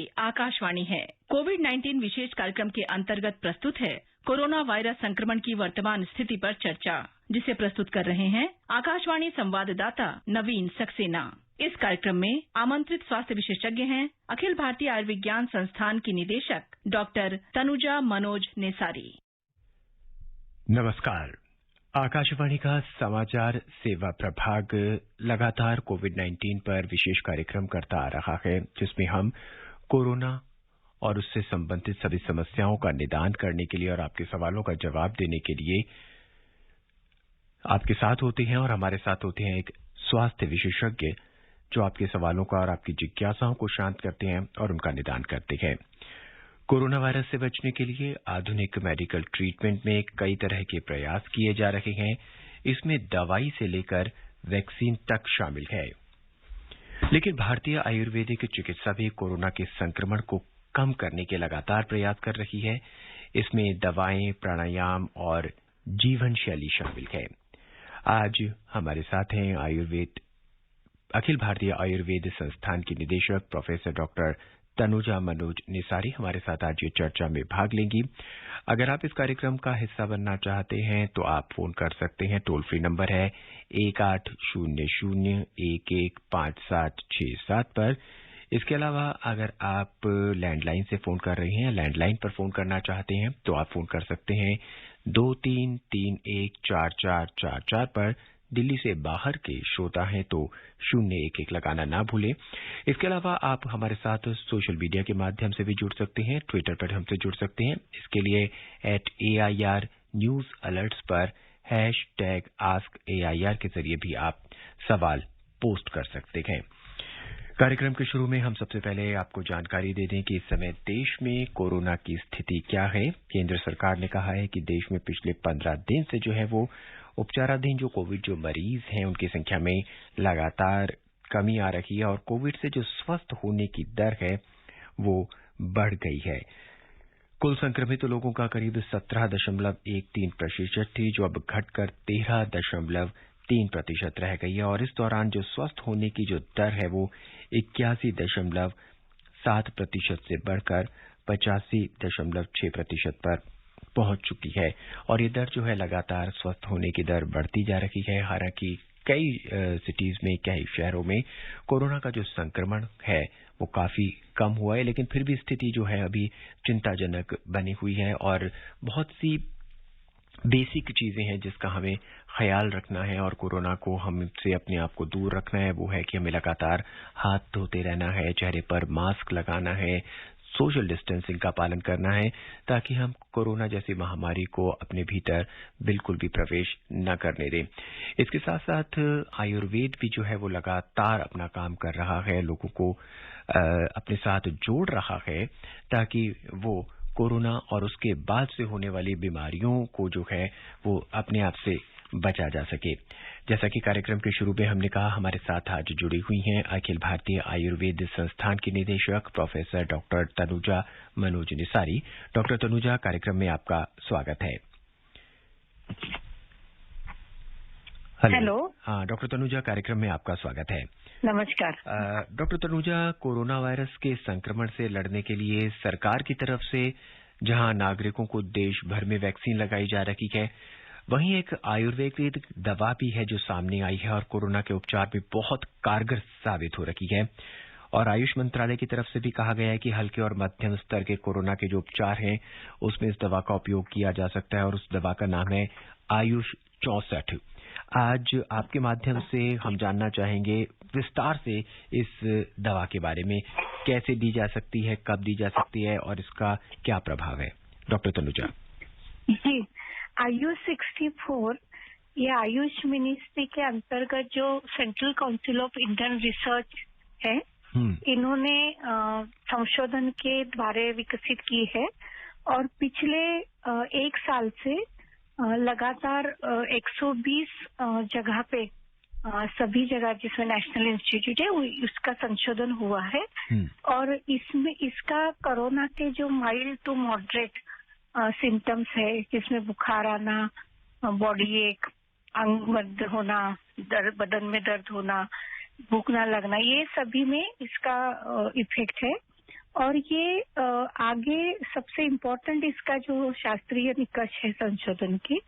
ये आकाशवाणी है। कोविड-19 विशेष कार्यक्रम के अंतर्गत प्रस्तुत है कोरोना वायरस संक्रमण की वर्तमान स्थिति पर चर्चा, जिसे प्रस्तुत कर रहे हैं आकाशवाणी संवाददाता नवीन सक्सेना। इस कार्यक्रम में आमंत्रित स्वास्थ्य विशेषज्ञ हैं अखिल भारतीय आयुर्विज्ञान संस्थान की निदेशक डॉक्टर तनुजा मनोज नेसारी। नमस्कार। आकाशवाणी का समाचार सेवा प्रभाग लगातार कोविड-19 पर विशेष कार्यक्रम करता आ रहा है, जिसमें हम कोरोना और उससे संबंधित सभी समस्याओं का निदान करने के लिए और आपके सवालों का जवाब देने के लिए आपके साथ होते हैं। और हमारे साथ होते हैं एक स्वास्थ्य विशेषज्ञ जो आपके सवालों का और आपकी जिज्ञासाओं को शांत करते हैं और उनका निदान करते हैं। कोरोना वायरस से बचने के लिए आधुनिक मेडिकल ट्रीटमेंट में कई तरह के प्रयास किए जा रहे हैं। इसमें दवाई से लेकर वैक्सीन तक शामिल है। लेकिन भारतीय आयुर्वेदिक चिकित्सा भी कोरोना के संक्रमण को कम करने के लगातार प्रयास कर रही है। इसमें दवाएं, प्राणायाम और जीवन शैली शामिल है। आज हमारे साथ हैं अखिल भारतीय आयुर्वेद संस्थान की निदेशक प्रोफेसर डॉक्टर तनुजा मनोज नेसारी हमारे साथ आज ये चर्चा में भाग लेंगी। अगर आप इस कार्यक्रम का हिस्सा बनना चाहते हैं तो आप फोन कर सकते हैं। टोल फ्री नंबर है 1800-115767 पर। इसके अलावा अगर आप लैंडलाइन से फोन कर रहे हैं, लैंडलाइन पर फोन करना चाहते हैं तो आप फोन कर सकते हैं 23314444 पर। दिल्ली से बाहर के श्रोता हैं तो 011 लगाना ना भूलें। इसके अलावा आप हमारे साथ सोशल मीडिया के माध्यम से भी जुड़ सकते हैं। ट्विटर पर हमसे जुड़ सकते हैं। इसके लिए @AIR न्यूज अलर्ट्स पर #AskAIR के जरिए भी आप सवाल पोस्ट कर सकते हैं। कार्यक्रम के शुरू में हम सबसे पहले आपको जानकारी दे दें कि इस समय देश में कोरोना की स्थिति क्या है। केंद्र सरकार ने कहा है कि देश में पिछले 15 दिन से जो है वो उपचाराधीन जो मरीज हैं उनकी संख्या में लगातार कमी आ रही है और कोविड से जो स्वस्थ होने की दर है वो बढ़ गई है। कुल संक्रमित लोगों का करीब 17.13% थी, जो अब घटकर 13.3% रह गई है। और इस दौरान जो स्वस्थ होने की जो दर है वो 81.7% से बढ़कर 85.6% पर पहुंच चुकी है। और ये दर जो है लगातार स्वस्थ होने की दर बढ़ती जा रही है। हालांकि कई सिटीज में, कई शहरों में कोरोना का जो संक्रमण है वो काफी कम हुआ है, लेकिन फिर भी स्थिति जो है अभी चिंताजनक बनी हुई है। और बहुत सी बेसिक चीजें हैं जिसका हमें ख्याल रखना है और कोरोना को हमसे अपने आप को दूर रखना है। वो है कि हमें लगातार हाथ धोते रहना है, चेहरे पर मास्क लगाना है, सोशल डिस्टेंसिंग का पालन करना है, ताकि हम कोरोना जैसी महामारी को अपने भीतर बिल्कुल भी प्रवेश न करने दें। इसके साथ साथ आयुर्वेद भी जो है वो लगातार अपना काम कर रहा है, लोगों को अपने साथ जोड़ रहा है, ताकि वो कोरोना और उसके बाद से होने वाली बीमारियों को जो है वो अपने आप से बचा जा सके। जैसा कि कार्यक्रम के शुरू में हमने कहा, हमारे साथ आज जुड़ी हुई हैं अखिल भारतीय आयुर्वेद संस्थान की निदेशक professor doctor Tanuja Manoj Nesari. Doctor Tanuja, कार्यक्रम में आपका स्वागत है। हेलो। हाँ डॉक्टर तनुजा, कार्यक्रम में आपका स्वागत है। नमस्कार। डॉक्टर तनुजा, कोरोना वायरस के संक्रमण से लड़ने के लिए सरकार की तरफ से जहां नागरिकों को देश भर में वैक्सीन लगाई जा रही है, वहीं एक आयुर्वेदिक दवा भी है जो सामने आई है और कोरोना के उपचार में बहुत कारगर साबित हो रही है। और आयुष मंत्रालय की तरफ से भी कहा गया है कि हल्के और मध्यम स्तर के कोरोना के जो उपचार हैं उसमें इस दवा का उपयोग किया जा सकता है और उस दवा का नाम है आयुष 64। आज आपके माध्यम से हम जानना चाहेंगे विस्तार से इस दवा के बारे में, कैसे दी जा सकती है, कब दी जा सकती है और इसका क्या प्रभाव है। डॉक्टर तनुजा जी, आयुष 64 ये आयुष मिनिस्ट्री के अंतर्गत जो central council of Indian research है, इन्होंने संशोधन के द्वारा विकसित की है और पिछले 1 साल से लगातार 120 जगह पे सभी जगह जिसमें नेशनल इंस्टीट्यूट है उसका संशोधन हुआ है। और इसमें इसका कोरोना के जो माइल्ड टू मॉडरेट सिम्टम्स है, जिसमें बुखार आना, बॉडी एक, अंग बंद होना, बदन में दर्द होना, भूख ना लगना, ये सभी में इसका इफेक्ट है। और ये आगे सबसे इम्पोर्टेंट इसका जो शास्त्रीय निष्कर्ष है संशोधन की,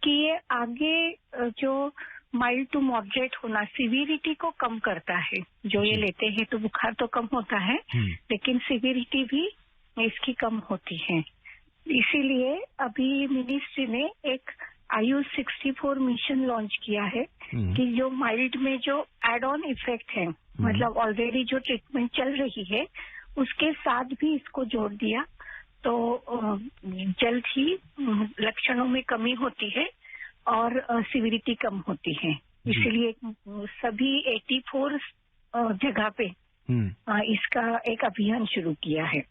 कि ये आगे जो माइल्ड टू मॉडरेट होना, सिविरिटी को कम करता है। जो ये लेते हैं तो बुखार तो कम होता है, लेकिन सिविरिटी भी इसकी कम होती है। इसीलिए अभी मिनिस्ट्री ने एक आयुष 64 मिशन लॉन्च किया है कि जो माइल्ड में जो एड ऑन इफेक्ट है, मतलब ऑलरेडी जो ट्रीटमेंट चल रही है उसके साथ भी इसको जोड़ दिया तो जल्द ही लक्षणों में कमी होती है और सिविरिटी कम होती है। इसीलिए सभी 84 जगह पे इसका एक अभियान शुरू किया है।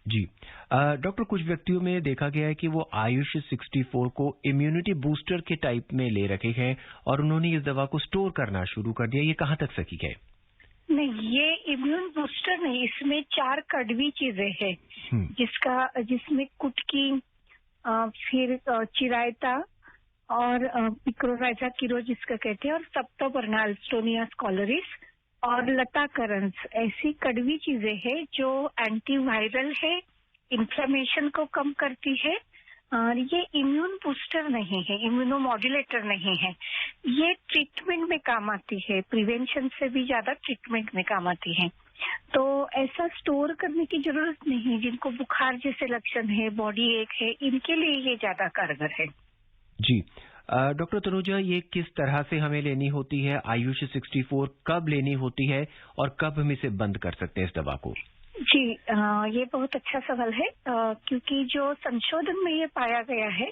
जी डॉक्टर, कुछ व्यक्तियों में देखा गया है कि वो आयुष 64 को इम्यूनिटी बूस्टर के टाइप में ले रखे हैं और उन्होंने इस दवा को स्टोर करना शुरू कर दिया। ये कहाँ तक सही है? नहीं, ये इम्यून बूस्टर नहीं, इसमें 4 कड़वी चीजें हैं जिसमें कुटकी, फिर चिरायता और पिक्रोराइजा किरो जिसका कहते हैं, और सप्तोबर्ना अल्स्टोनिया स्कॉलरिस और लता करंस, ऐसी कड़वी चीजें हैं जो एंटीवायरल है, इन्फ्लेमेशन को कम करती है। और ये इम्यून बूस्टर नहीं है, इम्यूनो मॉड्यूलेटर नहीं है, ये ट्रीटमेंट में काम आती है, प्रिवेंशन से भी ज्यादा ट्रीटमेंट में काम आती है। तो ऐसा स्टोर करने की जरूरत नहीं। जिनको बुखार जैसे लक्षण है, बॉडी एक है, इनके लिए ये ज्यादा कारगर है। जी डॉक्टर तनुजा, ये किस तरह से हमें लेनी होती है? आयुष 64 कब लेनी होती है और कब हम इसे बंद कर सकते हैं इस दवा को? जी ये बहुत अच्छा सवाल है, क्योंकि जो संशोधन में ये पाया गया है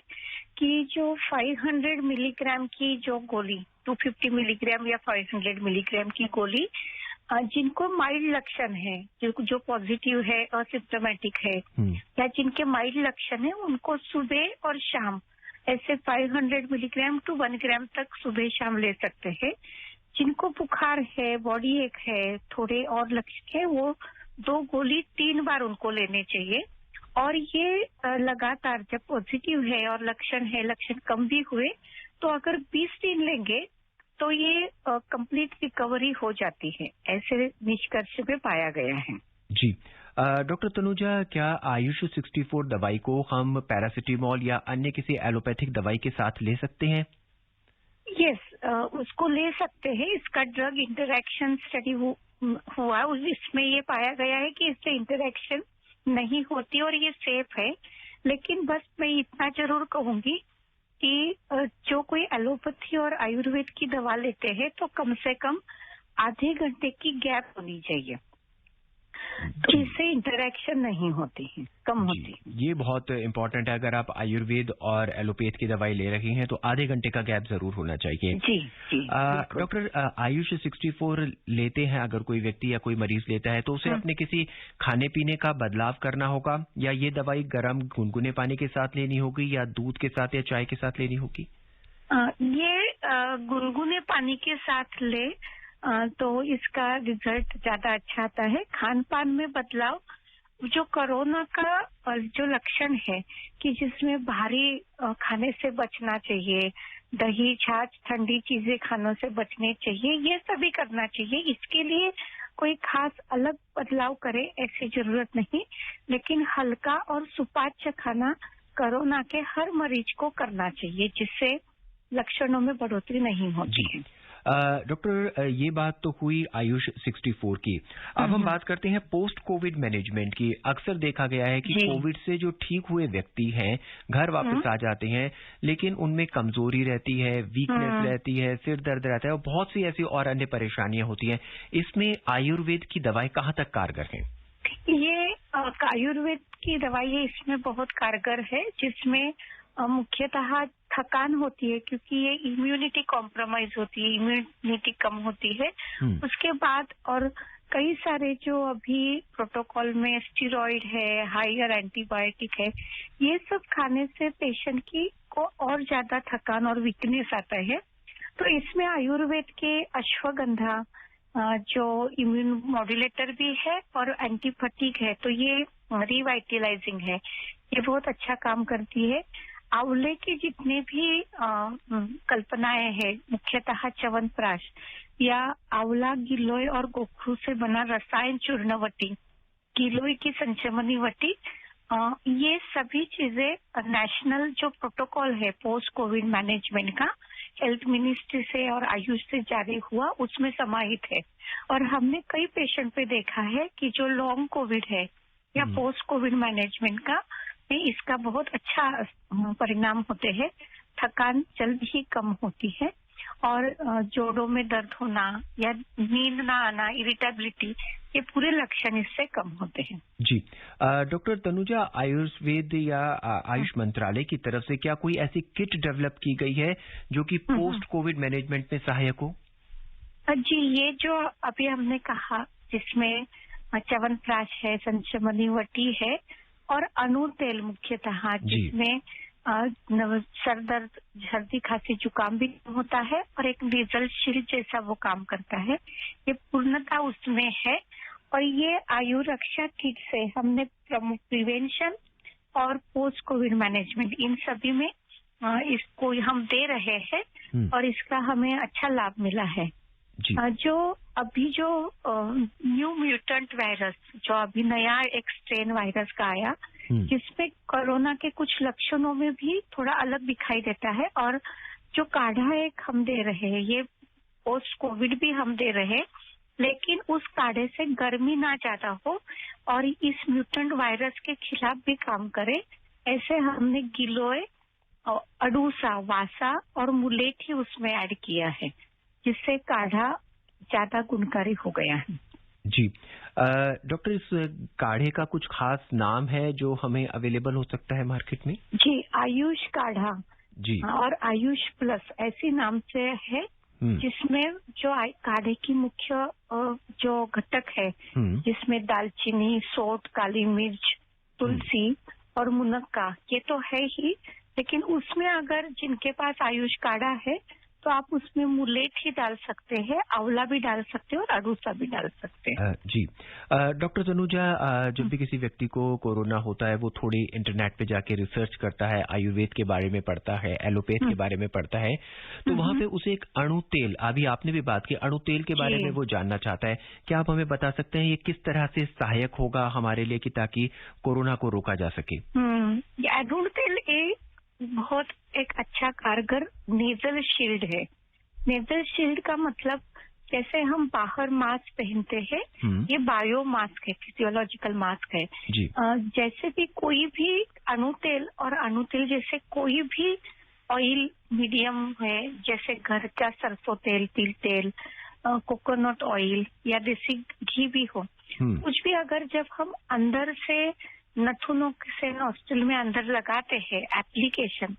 कि जो 500 मिलीग्राम की जो गोली, 250 मिलीग्राम या 500 मिलीग्राम की गोली, जिनको माइल्ड लक्षण है, जो पॉजिटिव है और सिम्टोमेटिक है, या जिनके माइल्ड लक्षण है, उनको सुबह और शाम ऐसे 500 मिलीग्राम टू 1 ग्राम तक सुबह शाम ले सकते हैं। जिनको बुखार है, बॉडी एक है, थोड़े और लक्षण है, वो 2 गोली 3 बार उनको लेने चाहिए। और ये लगातार जब पॉजिटिव है और लक्षण है, लक्षण कम भी हुए, तो अगर 20 दिन लेंगे तो ये कंप्लीट रिकवरी हो जाती है, ऐसे निष्कर्ष में पाया गया है। जी डॉक्टर तनुजा, क्या आयुष 64 दवाई को हम पैरासिटामोल या अन्य किसी एलोपैथिक दवाई के साथ ले सकते हैं? यस, उसको ले सकते हैं। इसका ड्रग इंटरैक्शन स्टडी हुआ, इसमें ये पाया गया है कि इससे इंटरैक्शन नहीं होती और ये सेफ है। लेकिन बस मैं इतना जरूर कहूंगी कि जो कोई एलोपैथी और आयुर्वेद की दवा लेते हैं तो कम से कम आधे घंटे की गैप होनी चाहिए, जिससे इंटरैक्शन नहीं होती है, कम होती है। ये बहुत इम्पोर्टेंट है। अगर आप आयुर्वेद और एलोपैथ की दवाई ले रही हैं तो आधे घंटे का गैप जरूर होना चाहिए। जी जी डॉक्टर, आयुष 64 लेते हैं अगर कोई व्यक्ति या कोई मरीज लेता है तो उसे अपने किसी खाने पीने का बदलाव करना होगा, या ये दवाई गर्म गुनगुने पानी के साथ लेनी होगी, या दूध के साथ या चाय के साथ लेनी होगी? ये गुनगुने पानी के साथ ले तो इसका रिजल्ट ज्यादा अच्छा आता है। खान पान में बदलाव, जो कोरोना का जो लक्षण है कि जिसमें भारी खाने से बचना चाहिए, दही, छाछ, ठंडी चीजें खानों से बचने चाहिए, ये सभी करना चाहिए। इसके लिए कोई खास अलग बदलाव करे ऐसी जरूरत नहीं, लेकिन हल्का और सुपाच्य खाना कोरोना के हर मरीज को करना चाहिए, जिससे लक्षणों में बढ़ोतरी नहीं होती है। डॉक्टर, ये बात तो हुई आयुष 64 की। अब हम बात करते हैं पोस्ट कोविड मैनेजमेंट की। अक्सर देखा गया है कि कोविड से जो ठीक हुए व्यक्ति हैं घर वापस आ जाते हैं, लेकिन उनमें कमजोरी रहती है, वीकनेस रहती है, सिर दर्द रहता है और बहुत सी ऐसी और अन्य परेशानियां होती हैं। इसमें आयुर्वेद की दवाएं कहाँ तक कारगर हैं? ये आयुर्वेद की दवाई इसमें बहुत कारगर है, जिसमें मुख्यतः थकान होती है, क्योंकि ये इम्यूनिटी कॉम्प्रोमाइज होती है, इम्यूनिटी कम होती है। उसके बाद और कई सारे जो अभी प्रोटोकॉल में स्टेरॉइड है, हायर एंटीबायोटिक है, ये सब खाने से पेशेंट की को और ज्यादा थकान और वीकनेस आता है। तो इसमें आयुर्वेद के अश्वगंधा जो इम्यून मॉड्यूलेटर भी है और एंटीफटीक है, तो ये रिवाइटलाइजिंग है, ये बहुत अच्छा काम करती है। आंवले के जितने भी कल्पनाएं हैं, मुख्यतः च्यवनप्राश या आंवला, गिलोय और गोखरू से बना रसायन चूर्णवटी, गिलोय की संचमनी वटी, ये सभी चीजें नेशनल जो प्रोटोकॉल है पोस्ट कोविड मैनेजमेंट का हेल्थ मिनिस्ट्री से और आयुष से जारी हुआ, उसमें समाहित है। और हमने कई पेशेंट पे देखा है कि जो लॉन्ग कोविड है या पोस्ट कोविड मैनेजमेंट का में इसका बहुत अच्छा परिणाम होते हैं। थकान जल्द ही कम होती है और जोड़ों में दर्द होना या नींद ना आना, इरिटेबिलिटी, ये पूरे लक्षण इससे कम होते हैं। जी डॉक्टर तनुजा, आयुर्वेद या आयुष मंत्रालय की तरफ से क्या कोई ऐसी किट डेवलप की गई है जो कि पोस्ट कोविड मैनेजमेंट में सहायक हो? जी, ये जो अभी हमने कहा जिसमें च्यवनप्राश है, संचमनी वटी है और अणु तेल मुख्यतः, जिसमें सर दर्द, सर्दी, खांसी, जुकाम भी होता है और एक नेजल शील्ड जैसा वो काम करता है। ये पूर्णता उसमें है और ये आयु रक्षा किट से हमने प्रिवेंशन और पोस्ट कोविड मैनेजमेंट इन सभी में इसको हम दे रहे हैं और इसका हमें अच्छा लाभ मिला है। जो अभी जो न्यू म्यूटेंट वायरस, जो अभी नया एक स्ट्रेन वायरस का आया, जिसमें कोरोना के कुछ लक्षणों में भी थोड़ा अलग दिखाई देता है, और जो काढ़ा एक हम दे रहे हैं, ये पोस्ट कोविड भी हम दे रहे हैं, लेकिन उस काढ़े से गर्मी ना ज्यादा हो और इस म्यूटेंट वायरस के खिलाफ भी काम करे, ऐसे हमने गिलोय, अडूसा, वासा और मुलेठी उसमें ऐड किया है, जिससे काढ़ा ज्यादा गुणकारी हो गया है। जी डॉक्टर, इस काढ़े का कुछ खास नाम है जो हमें अवेलेबल हो सकता है मार्केट में? जी, आयुष काढ़ा जी और आयुष प्लस ऐसी नाम से है, जिसमें जो काढ़े की मुख्य जो घटक है, जिसमें दालचीनी, सौंठ, काली मिर्च, तुलसी और मुनक्का, ये तो है ही, लेकिन उसमें अगर जिनके पास आयुष काढ़ा है तो आप उसमें मुलेठी डाल सकते हैं, आंवला भी डाल सकते हैं और अडूसा भी डाल सकते हैं। जी डॉक्टर तनुजा, जब भी किसी व्यक्ति को कोरोना होता है वो थोड़ी इंटरनेट पे जाके रिसर्च करता है, आयुर्वेद के बारे में पढ़ता है, एलोपैथ के बारे में पढ़ता है, तो वहाँ पे उसे एक अणु तेल, अभी आपने भी बात की अणु तेल के बारे में वो जानना चाहता है। क्या आप हमें बता सकते हैं ये किस तरह से सहायक होगा हमारे लिए कि ताकि कोरोना को रोका जा सके? अणु तेल बहुत एक अच्छा कारगर नेजल शील्ड है। नेजल शील्ड का मतलब जैसे हम बाहर मास्क पहनते हैं, ये बायो मास्क है, फिजियोलॉजिकल मास्क है। जैसे भी कोई भी अणु तेल और अणु तेल जैसे कोई भी ऑयल मीडियम है, जैसे घर का सरसों तेल, तिल तेल, कोकोनट ऑयल या देसी घी भी हो, कुछ भी अगर जब हम अंदर से नथुनों से नॉस्ट्रिल में अंदर लगाते हैं, एप्लीकेशन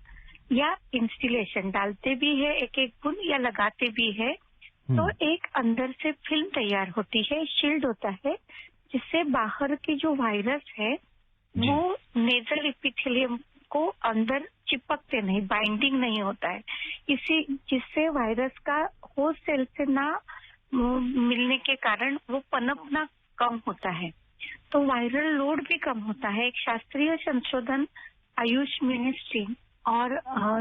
या इंस्टिलेशन डालते भी है एक एक बूंद या लगाते भी है, तो एक अंदर से फिल्म तैयार होती है, शील्ड होता है, जिससे बाहर की जो वायरस है वो नेजल एपिथेलियम को अंदर चिपकते नहीं, बाइंडिंग नहीं होता है, इसी जिससे वायरस का होस्ट सेल से ना मिलने के कारण वो पनपना कम होता है, तो वायरल लोड भी कम होता है। एक शास्त्रीय संशोधन आयुष मिनिस्ट्री और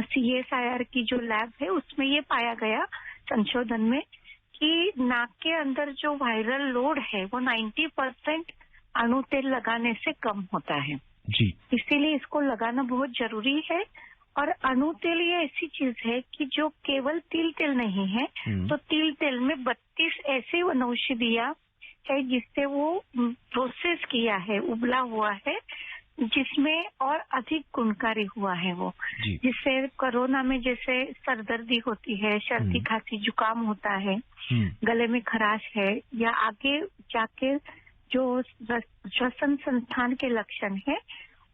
CSIR की जो लैब है उसमें ये पाया गया संशोधन में कि नाक के अंदर जो वायरल लोड है वो 90% अणु तेल लगाने से कम होता है। जी, इसीलिए इसको लगाना बहुत जरूरी है। और अणु तेल ये ऐसी चीज है कि जो केवल तिल तेल नहीं है, तो तिल तेल में 32 ऐसी वनौषधियां है जिससे वो प्रोसेस किया है, उबला हुआ है, जिसमें और अधिक गुणकारी हुआ है वो, जिससे कोरोना में जैसे सरदर्दी होती है, सर्दी, खांसी, जुकाम होता है, गले में खराश है या आगे जाके जो श्वसन संस्थान के लक्षण है,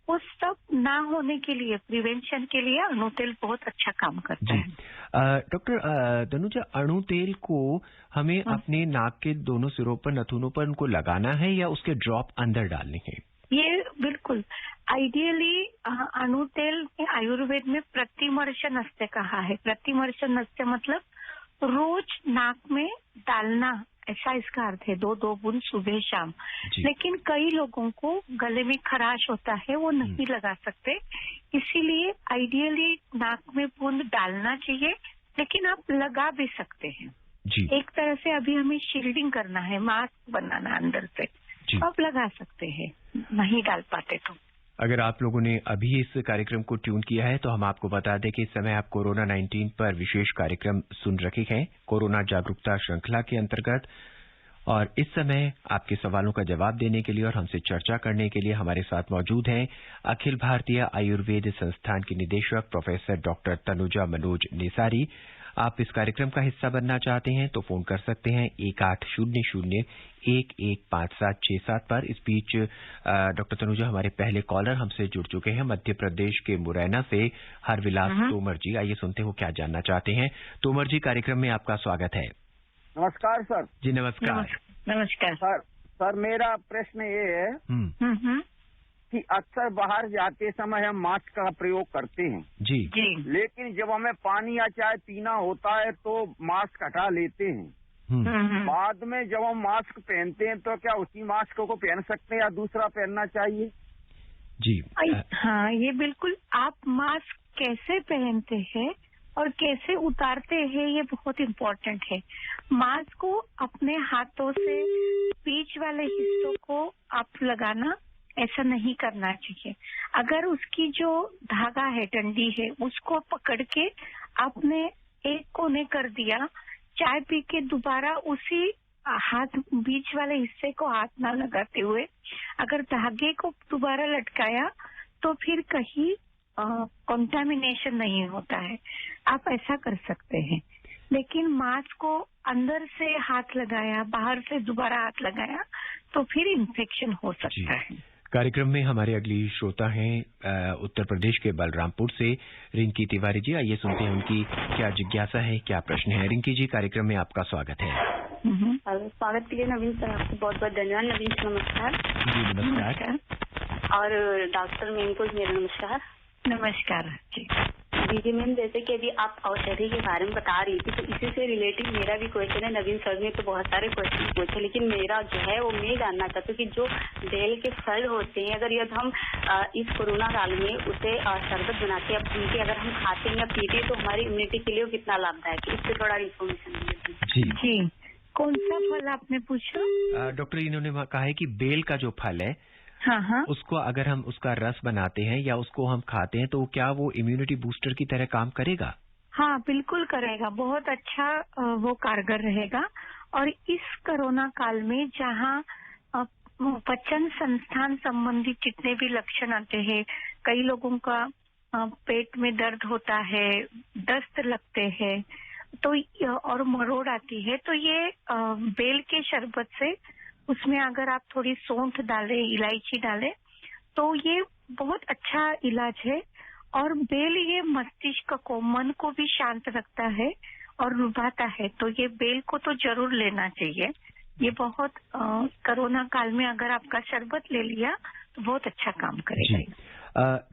वो सब ना होने के लिए, प्रिवेंशन के लिए अणु तेल बहुत अच्छा काम करता है। डॉक्टर तनुजा, अणु तेल को हमें अपने नाक के दोनों सिरों पर, नथुनों पर उनको लगाना है या उसके ड्रॉप अंदर डालने हैं? ये बिल्कुल आइडियली अणु तेल आयुर्वेद में प्रतिमर्श नस्य कहा है। प्रतिमर्श नस्य मतलब रोज नाक में डालना, ऐसा इसका अर्थ है, 2-2 बूंद सुबह शाम। लेकिन कई लोगों को गले में खराश होता है, वो नहीं लगा सकते, इसीलिए आइडियली नाक में बूंद डालना चाहिए, लेकिन आप लगा भी सकते हैं। एक तरह से अभी हमें शील्डिंग करना है, मास्क बनाना अंदर से, अब लगा सकते हैं, नहीं डाल पाते तो। अगर आप लोगों ने अभी इस कार्यक्रम को ट्यून किया है तो हम आपको बता दें कि इस समय आप कोरोना 19 पर विशेष कार्यक्रम सुन रखे हैं कोरोना जागरूकता श्रृंखला के अंतर्गत। और इस समय आपके सवालों का जवाब देने के लिए और हमसे चर्चा करने के लिए हमारे साथ मौजूद हैं अखिल भारतीय आयुर्वेद संस्थान की निदेशक प्रोफेसर डॉक्टर तनुजा मनोज नेसारी। आप इस कार्यक्रम का हिस्सा बनना चाहते हैं तो फोन कर सकते हैं 1800-115767 पर। इस बीच डॉक्टर तनुजा, हमारे पहले कॉलर हमसे जुड़ चुके हैं मध्य प्रदेश के मुरैना से हरविलास तोमर जी। आइए सुनते हो क्या जानना चाहते हैं। तोमर जी, कार्यक्रम में आपका स्वागत है। नमस्कार सर। जी नमस्कार। नमस्कार सर मेरा प्रश्न ये है कि अक्सर बाहर जाते समय हम मास्क का प्रयोग करते हैं जी, लेकिन जब हमें पानी या चाय पीना होता है तो मास्क हटा लेते हैं। बाद में जब हम मास्क पहनते हैं तो क्या उसी मास्क को पहन सकते हैं या दूसरा पहनना चाहिए? जी हाँ, ये बिल्कुल। आप मास्क कैसे पहनते हैं और कैसे उतारते हैं ये बहुत इम्पोर्टेंट है। मास्क को अपने हाथों से बीच वाले हिस्सों को आप लगाना ऐसा नहीं करना चाहिए। अगर उसकी जो धागा है, डंडी है, उसको पकड़ के आपने एक कोने कर दिया, चाय पी के दोबारा उसी हाथ बीच वाले हिस्से को हाथ ना लगाते हुए अगर धागे को दोबारा लटकाया तो फिर कहीं कंटामिनेशन नहीं होता है। आप ऐसा कर सकते हैं। लेकिन मास्क को अंदर से हाथ लगाया, बाहर से दोबारा हाथ लगाया तो फिर इन्फेक्शन हो सकता है। कार्यक्रम में हमारे अगली श्रोता हैं उत्तर प्रदेश के बलरामपुर से रिंकी तिवारी जी। आइए सुनते हैं उनकी क्या जिज्ञासा है, क्या प्रश्न है। रिंकी जी, कार्यक्रम में आपका स्वागत है। स्वागत के लिए नवीन सर आपको बहुत बहुत धन्यवाद। नवीन सर नमस्कार। जी नमस्कार। और डॉक्टर मैम को मेरा नमस्कार। नमस्कार जी। जी मैम, जैसे कि अभी आप औषधि के बारे में बता रही थी तो इसी से रिलेटेड मेरा भी क्वेश्चन है। नवीन सर ने तो बहुत सारे क्वेश्चन पूछे, लेकिन मेरा जो है वो मैं जानना चाहती हूँ कि जो बेल के फल होते हैं, अगर यदि हम इस कोरोना काल में उसे शरबत बनाते हैं, उनके अगर हम खाते हैं या पीते हैं तो हमारी इम्यूनिटी के लिए कितना लाभदायक है, इससे थोड़ा इन्फॉर्मेशन जी। कौन सा फल आपने पूछा? डॉक्टर, इन्होंने कहा है कि बेल का जो फल है, हाँ, उसको अगर हम उसका रस बनाते हैं या उसको हम खाते हैं तो क्या वो इम्यूनिटी बूस्टर की तरह काम करेगा? हाँ, बिल्कुल करेगा। बहुत अच्छा वो कारगर रहेगा। और इस कोरोना काल में जहाँ पाचन संस्थान संबंधित जितने भी लक्षण आते हैं, कई लोगों का पेट में दर्द होता है, दस्त लगते हैं तो और मरोड़ आती है, तो ये बेल के शरबत से, उसमें अगर आप थोड़ी सौंठ डालें, इलायची डालें तो ये बहुत अच्छा इलाज है। और बेल ये मस्तिष्क को, मन को भी शांत रखता है और लुभाता है, तो ये बेल को तो जरूर लेना चाहिए। ये बहुत कोरोना काल में अगर आपका शरबत ले लिया तो बहुत अच्छा काम करेगा।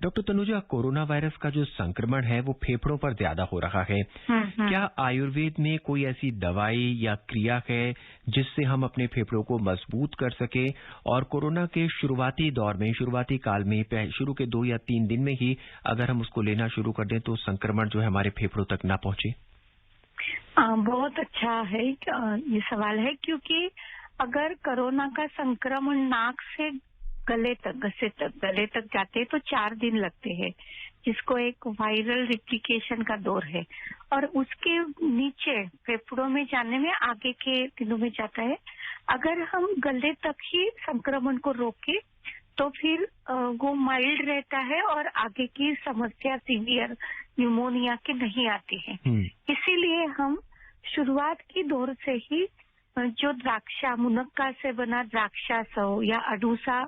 डॉक्टर तनुजा, कोरोना वायरस का जो संक्रमण है वो फेफड़ों पर ज्यादा हो रहा है। क्या आयुर्वेद में कोई ऐसी दवाई या क्रिया है जिससे हम अपने फेफड़ों को मजबूत कर सके और कोरोना के शुरुआती दौर में, शुरुआती काल में, शुरू के 2 या 3 दिन में ही अगर हम उसको लेना शुरू कर दें तो संक्रमण जो है हमारे फेफड़ों तक ना पहुंचे? बहुत अच्छा है ये सवाल है, क्योंकि अगर कोरोना का संक्रमण नाक से गले तक जाते तो 4 दिन लगते हैं, जिसको एक वायरल रिप्लिकेशन का दौर है। और उसके नीचे फेफड़ों में जाने में आगे के दिनों में जाता है। अगर हम गले तक ही संक्रमण को रोके तो फिर वो माइल्ड रहता है और आगे की समस्या सीवियर न्यूमोनिया की नहीं आती है। इसीलिए हम शुरुआत की दौर से ही जो द्राक्षा, मुनक्का से बना द्राक्षास हो या अडूसा,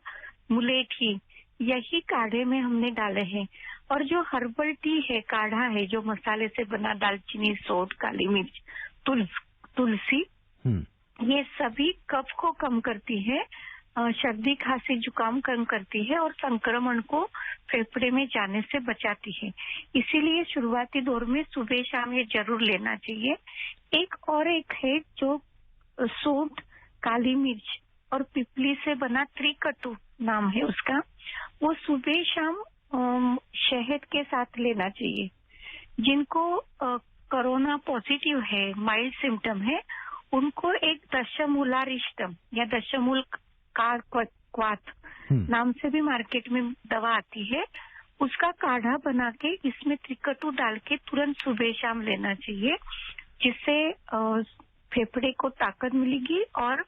मुलेठी, यही काढ़े में हमने डाले हैं। और जो हर्बल टी है, काढ़ा है जो मसाले से बना, दालचीनी, सौंठ, काली मिर्च, तुलसी, ये सभी कफ को कम करती है, सर्दी, खांसी, जुकाम कम करती है और संक्रमण को फेफड़े में जाने से बचाती है। इसीलिए शुरुआती दौर में सुबह शाम ये जरूर लेना चाहिए। एक है जो सौंठ, काली मिर्च और पिपली से बना त्रिकटु नाम है उसका, वो सुबह शाम शहद के साथ लेना चाहिए। जिनको कोरोना पॉजिटिव है, माइल्ड सिम्टम है, उनको एक दशमूलारिष्टम या दशमूल क्वाथ नाम से भी मार्केट में दवा आती है, उसका काढ़ा बना के इसमें त्रिकटु डाल के तुरंत सुबह शाम लेना चाहिए, जिससे फेफड़े को ताकत मिलेगी और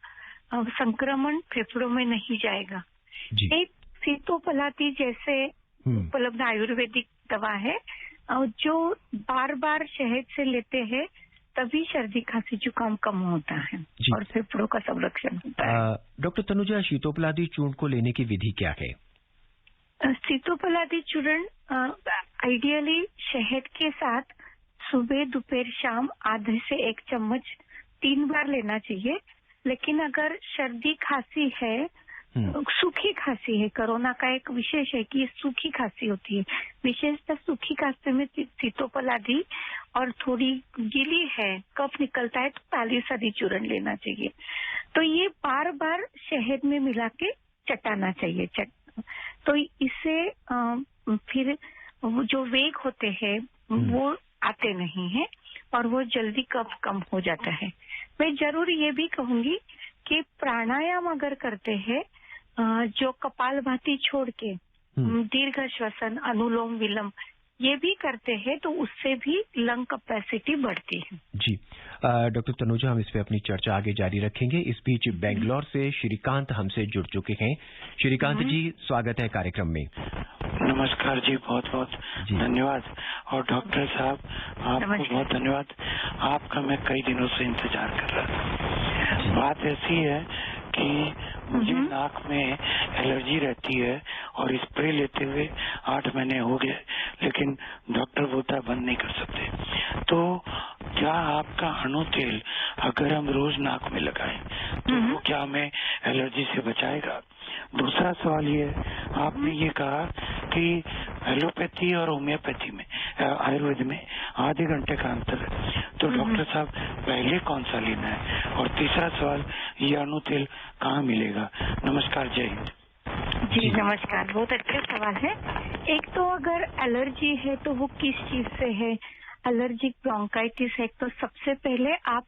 संक्रमण फेफड़ों में नहीं जाएगा। एक सीतोपलाती जैसे उपलब्ध आयुर्वेदिक दवा है जो बार बार शहद से लेते हैं तभी सर्दी खांसी जुकाम कम होता है और फेफड़ों का संरक्षण होता है। डॉक्टर तनुजा, शीतोपलादी चूर्ण को लेने की विधि क्या है? शीतोपलादी चूर्ण आइडियली शहद के साथ सुबह दोपहर शाम आधे से 1 चम्मच 3 बार लेना चाहिए। लेकिन अगर सर्दी खांसी है, सूखी खांसी है, कोरोना का एक विशेष है कि ये सूखी खांसी होती है, विशेषतः सूखी खांसी में सीतोपलादी और थोड़ी गीली है, कफ निकलता है तो ताली सदी चूर्ण लेना चाहिए। तो ये बार बार शहद में मिला के चटाना चाहिए। तो इससे फिर जो वेग होते हैं वो आते नहीं है और वो जल्दी कफ कम हो जाता है। मैं जरूर ये भी कहूंगी कि प्राणायाम अगर करते हैं, जो कपालभाति छोड़ के दीर्घ श्वसन, अनुलोम विलोम ये भी करते हैं तो उससे भी लंग कैपेसिटी बढ़ती है। जी डॉक्टर तनुजा, हम इस पे अपनी चर्चा आगे जारी रखेंगे। इस बीच बेंगलोर से श्रीकांत हमसे जुड़ चुके हैं। श्रीकांत जी, स्वागत है कार्यक्रम में। नमस्कार जी, बहुत बहुत धन्यवाद। और डॉक्टर साहब आपको बहुत धन्यवाद, आपका मैं कई दिनों से इंतजार कर रहा था। बात ऐसी है कि मुझे नाक में एलर्जी रहती है और स्प्रे लेते हुए 8 महीने हो गए, लेकिन डॉक्टर बोलता है बंद नहीं कर सकते। तो क्या आपका अणु तेल अगर हम रोज नाक में लगाएं तो वो क्या हमें एलर्जी से बचाएगा? दूसरा सवाल ये, आपने ये कहा कि एलोपैथी और होम्योपैथी में, आयुर्वेद में आधे घंटे का अंतर है, तो डॉक्टर साहब पहले कौन सा लेना है? और तीसरा सवाल, ये अणु तेल कहाँ मिलेगा? नमस्कार, जय हिंद। जी नमस्कार, बहुत अच्छा सवाल है। एक तो अगर एलर्जी है तो वो किस चीज से है? एलर्जिक ब्रोंकाइटिस है तो सबसे पहले आप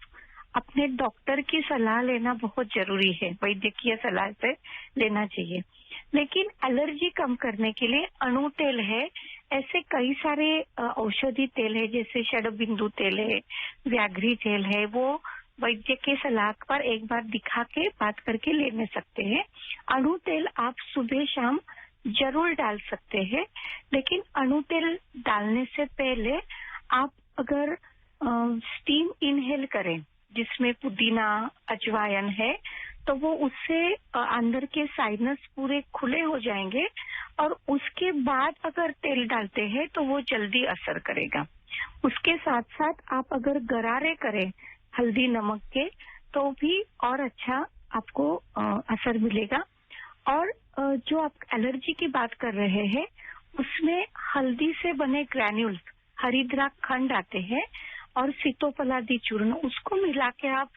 अपने डॉक्टर की सलाह लेना बहुत जरूरी है, वैद्यकीय सलाह से लेना चाहिए। लेकिन एलर्जी कम करने के लिए अणु तेल है, ऐसे कई सारे औषधि तेल है, जैसे षडबिंदु तेल है, व्याघ्री तेल है, वो वैद्य के सलाह पर एक बार दिखा के बात करके लेने सकते हैं। अणु तेल आप सुबह शाम जरूर डाल सकते हैं, लेकिन अणु तेल डालने से पहले आप अगर स्टीम इनहेल करें जिसमें पुदीना अजवायन है तो वो उससे अंदर के साइनस पूरे खुले हो जाएंगे और उसके बाद अगर तेल डालते हैं तो वो जल्दी असर करेगा। उसके साथ साथ आप अगर गरारे करें हल्दी नमक के तो भी और अच्छा आपको असर मिलेगा। और जो आप एलर्जी की बात कर रहे हैं उसमें हल्दी से बने ग्रैन्यूल्स, हरिद्रा खंड आते हैं और सीतोपलादी चूर्ण, उसको मिला के आप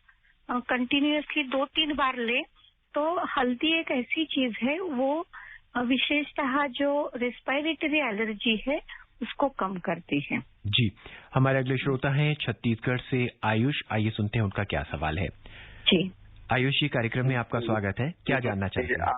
कंटिन्यूअसली 2-3 बार ले तो हल्दी एक ऐसी चीज है वो विशेषतः जो रेस्पिरेटरी एलर्जी है उसको कम करती है। जी, हमारे अगले श्रोता हैं छत्तीसगढ़ से आयुष, आइए सुनते हैं उनका क्या सवाल है। जी आयुष जी, कार्यक्रम में आपका स्वागत है, क्या जानना चाहते हैं?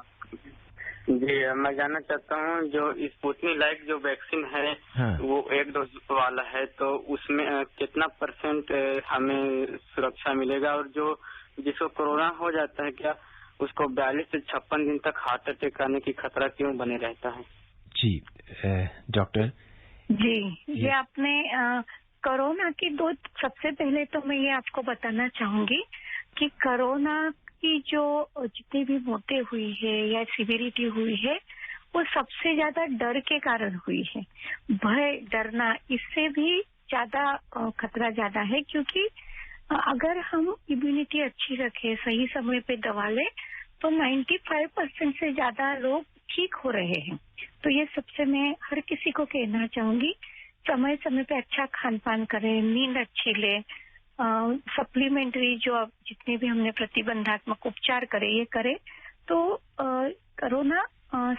जी, मैं जानना चाहता हूँ जो स्पुतनिक लाइट जो वैक्सीन है वो 1 डोज वाला है तो उसमें कितना % हमें सुरक्षा मिलेगा? और जो जिसको कोरोना हो जाता है क्या उसको 42 से 56 दिन तक हार्ट अटैक आने की खतरा क्यों बने रहता है? जी डॉक्टर जी, ये आपने कोरोना की सबसे पहले तो मैं ये आपको बताना चाहूंगी कि कोरोना की जो जितनी भी मौतें हुई है या सिविरिटी हुई है वो सबसे ज्यादा डर के कारण हुई है। भय, डरना, इससे भी ज्यादा खतरा ज्यादा है, क्योंकि अगर हम इम्यूनिटी अच्छी रखें, सही समय पे दवा लें तो 95% से ज्यादा लोग ठीक हो रहे हैं। तो ये सबसे मैं हर किसी को कहना चाहूंगी, समय समय पे अच्छा खान पान करें, नींद अच्छी लें, सप्लीमेंट्री जो अब जितने भी हमने प्रतिबंधात्मक उपचार करे ये करें तो कोरोना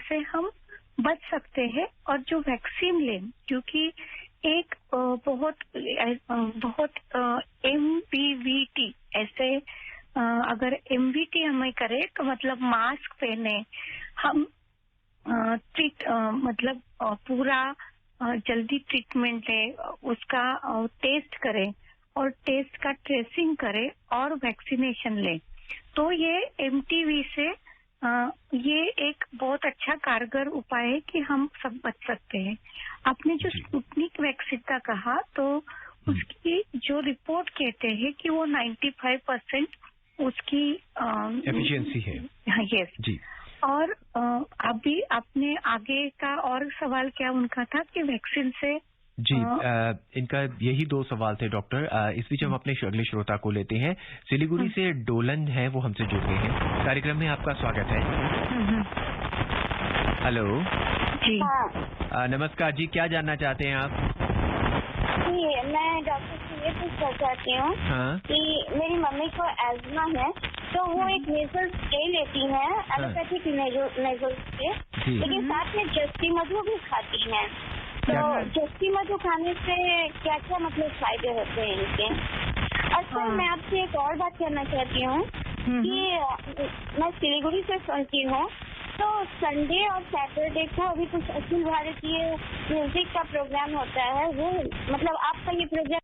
से हम बच सकते हैं। और जो वैक्सीन लें, क्योंकि एक बहुत MPVT ऐसे अगर MVT हमें करे तो मतलब मास्क पहने, हम मतलब पूरा जल्दी ट्रीटमेंट ले, उसका टेस्ट करें और टेस्ट का ट्रेसिंग करें और वैक्सीनेशन ले, तो ये MTV से ये एक बहुत अच्छा कारगर उपाय है कि हम सब बच सकते हैं। आपने जो स्पुतनिक वैक्सीन का कहा, तो उसकी जो रिपोर्ट कहते हैं कि वो 95% उसकी एफिशिएंसी है। हाँ, यस जी। और अभी आपने आगे का और सवाल क्या उनका था कि वैक्सीन से जी, इनका यही 2 सवाल थे डॉक्टर। इस बीच हम अपने अगले श्रोता को लेते हैं। सिलीगुड़ी से डोलन है, वो हमसे जुड़ गए हैं। कार्यक्रम में आपका स्वागत है। हेलो जी। नमस्कार जी, क्या जानना चाहते हैं आप? जी, मैं डॉक्टर से ये पूछना चाहती हूँ कि मेरी मम्मी को एज्मा है, तो वो एक नेजल स्प्रे लेती हैं, एलोपैथिक नेजल स्प्रे, लेकिन साथ में जस्ती मधु भी खाती हैं। तो जस्ती मधु खाने से क्या क्या मतलब फायदे होते हैं इनके? और सर मैं आपसे एक और बात करना चाहती हूँ कि मैं सिलीगुड़ी से सुनती हूँ, तो संडे और सैटरडे को अभी कुछ अखिल भारतीय म्यूजिक का प्रोग्राम होता है, वो मतलब आपका ये प्रोग्राम?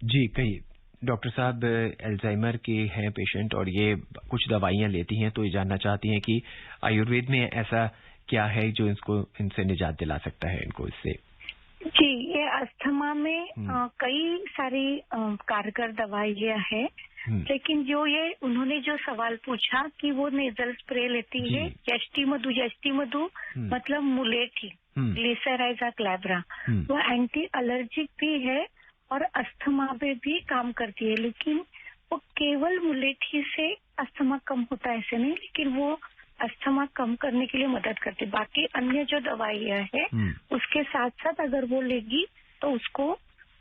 जी, कहिए। डॉक्टर साहब अल्जाइमर के हैं पेशेंट और ये कुछ दवाइयां लेती हैं, तो ये जानना चाहती हैं कि आयुर्वेद में ऐसा क्या है जो इनसे निजात दिला सकता है इनको इससे? जी, ये अस्थमा में कई सारी कारगर दवाइयां हैं, लेकिन जो ये उन्होंने जो सवाल पूछा कि वो नेजल स्प्रे लेती है, यष्टि मधु मतलब मुलेठी, ग्लिसराइजा ग्लैब्रा, वो एंटी एलर्जिक भी है और अस्थमा में भी काम करती है, लेकिन वो केवल मुलेठी से अस्थमा कम होता है ऐसे नहीं, लेकिन वो अस्थमा कम करने के लिए मदद करती है। बाकी अन्य जो दवाइयां है उसके साथ साथ अगर वो लेगी तो उसको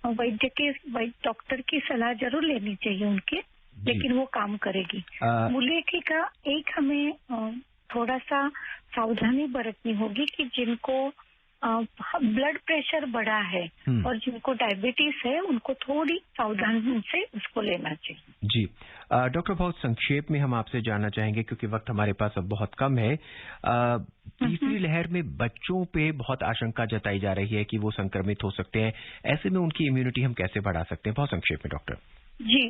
डॉक्टर की सलाह जरूर लेनी चाहिए उनके, लेकिन वो काम करेगी। मुलेठी का एक हमें थोड़ा सा सावधानी बरतनी होगी कि जिनको ब्लड प्रेशर बढ़ा है और जिनको डायबिटीज है उनको थोड़ी सावधानी से उसको लेना चाहिए। जी डॉक्टर, बहुत संक्षेप में हम आपसे जानना चाहेंगे क्योंकि वक्त हमारे पास अब बहुत कम है। तीसरी लहर में बच्चों पे बहुत आशंका जताई जा रही है कि वो संक्रमित हो सकते हैं, ऐसे में उनकी इम्यूनिटी हम कैसे बढ़ा सकते हैं? बहुत संक्षेप में डॉक्टर। जी,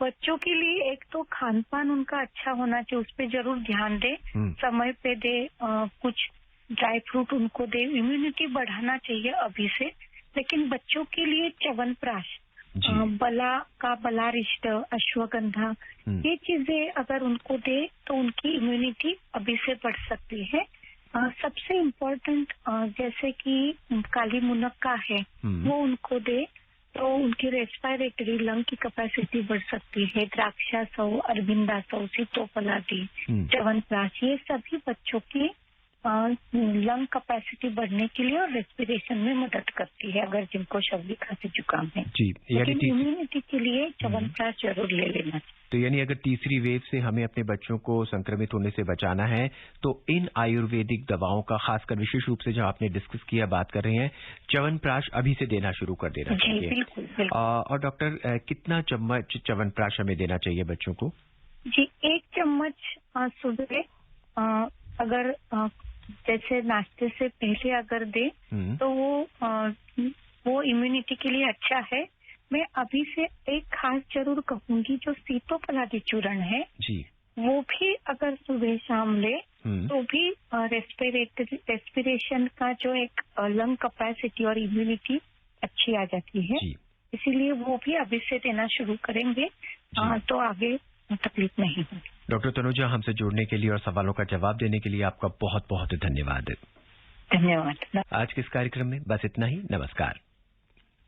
बच्चों के लिए एक तो खान पान उनका अच्छा होना चाहिए, उस पर जरूर ध्यान दे, समय पे दे, कुछ ड्राई फ्रूट उनको दे, इम्यूनिटी बढ़ाना चाहिए अभी से। लेकिन बच्चों के लिए च्यवनप्राश, बलारिष्ट, अश्वगंधा, ये चीजें अगर उनको दे तो उनकी इम्यूनिटी अभी से बढ़ सकती है। सबसे इम्पोर्टेंट जैसे कि काली मुनक्का है वो उनको दे तो उनकी रेस्पिरेटरी लंग की कैपेसिटी बढ़ सकती है। द्राक्षासव, अरविंदासव, सीतोफलादी, च्यवनप्राश, ये सभी बच्चों की लंग कैपेसिटी बढ़ने के लिए और रेस्पिरेशन में मदद करती है अगर जिनको सर्दी खांसी जुकाम है। जी, लेकिन इम्यूनिटी के लिए च्यवनप्राश जरूर ले लेना। तो यानी अगर तीसरी वेव से हमें अपने बच्चों को संक्रमित होने से बचाना है तो इन आयुर्वेदिक दवाओं का, खासकर विशेष रूप से जो आपने डिस्कस किया, बात कर रहे हैं, च्यवनप्राश अभी से देना शुरू कर देना चाहिए। बिल्कुल। और डॉक्टर, कितना चम्मच च्यवनप्राश हमें देना चाहिए बच्चों को? जी, 1 चम्मच सुबह अगर जैसे नाश्ते से पहले अगर दे तो वो इम्यूनिटी के लिए अच्छा है। मैं अभी से एक खास जरूर कहूंगी, जो सीतोफलादी चूर्ण है जी, वो भी अगर सुबह शाम ले तो भी रेस्पिरेशन का जो एक लंग कैपेसिटी और इम्यूनिटी अच्छी आ जाती है। इसीलिए वो भी अभी से देना शुरू करेंगे तो आगे तकलीफ नहीं होगी। डॉक्टर तनुजा, हमसे जुड़ने के लिए और सवालों का जवाब देने के लिए आपका बहुत बहुत धन्यवाद। धन्यवाद। आज के इस कार्यक्रम में बस इतना ही। नमस्कार।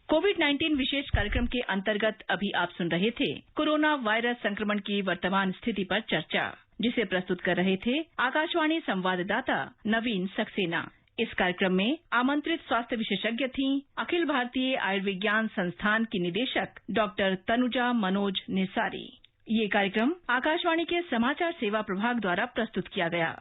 कोविड-19 विशेष कार्यक्रम के अंतर्गत अभी आप सुन रहे थे कोरोना वायरस संक्रमण की वर्तमान स्थिति पर चर्चा, जिसे प्रस्तुत कर रहे थे आकाशवाणी संवाददाता नवीन सक्सेना। इस कार्यक्रम में आमंत्रित स्वास्थ्य विशेषज्ञ थीं अखिल भारतीय आयुर्विज्ञान संस्थान की निदेशक डॉक्टर तनुजा मनोज निसारी। ये कार्यक्रम आकाशवाणी के समाचार सेवा प्रभाग द्वारा प्रस्तुत किया गया।